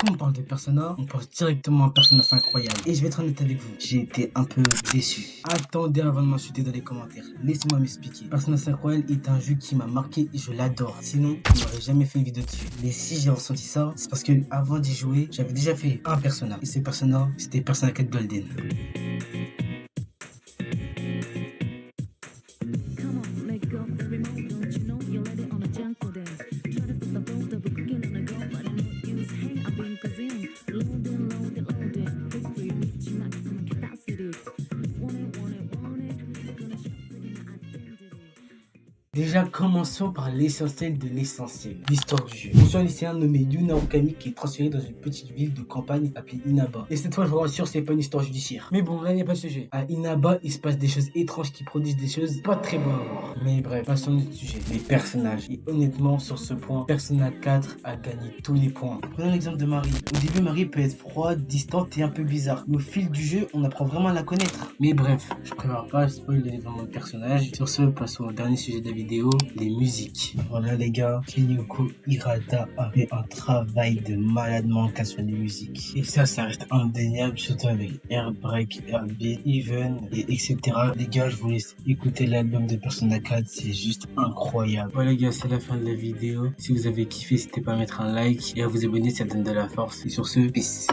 Quand on parle de Persona, on pense directement à Persona 5 Royal. Et je vais être honnête avec vous, j'ai été un peu déçu. Attendez avant de m'insulter dans les commentaires. Laissez-moi m'expliquer. Persona 5 Royal est un jeu qui m'a marqué et je l'adore. Sinon, je n'aurais jamais fait une vidéo dessus. Mais si j'ai ressenti ça, c'est parce que avant d'y jouer, j'avais déjà fait un Persona. Et ce Persona, c'était Persona 4 Golden. Déjà, commençons par l'essentiel de l'essentiel, l'histoire du jeu. On suit un lycéen nommé Yuna Okami qui est transféré dans une petite ville de campagne appelée Inaba. Et cette fois, je vous rassure, c'est pas une histoire judiciaire. Mais bon, là, il n'y a pas de sujet. À Inaba, il se passe des choses étranges qui produisent des choses pas très bonnes à voir. Mais bref, passons au sujet. Les personnages. Et honnêtement, sur ce point, Persona 4 a gagné tous les points. Prenons l'exemple de Marie. Au début, Marie peut être froide, distante et un peu bizarre. Mais au fil du jeu, on apprend vraiment à la connaître. Mais bref, je préfère pas spoiler le développement de personnage. Sur ce, passons au dernier sujet de la vidéo, les musiques. Voilà les gars, Kiyoko Hirata a fait un travail de malade mental sur les musiques. Et ça reste indéniable, surtout avec Airbreak, Airbeat, Even, et etc. Les gars, je vous laisse écouter l'album de Persona 4, c'est juste incroyable. Voilà les gars, c'est la fin de la vidéo. Si vous avez kiffé, n'hésitez pas à mettre un like et à vous abonner, ça donne de la force. Et sur ce, peace.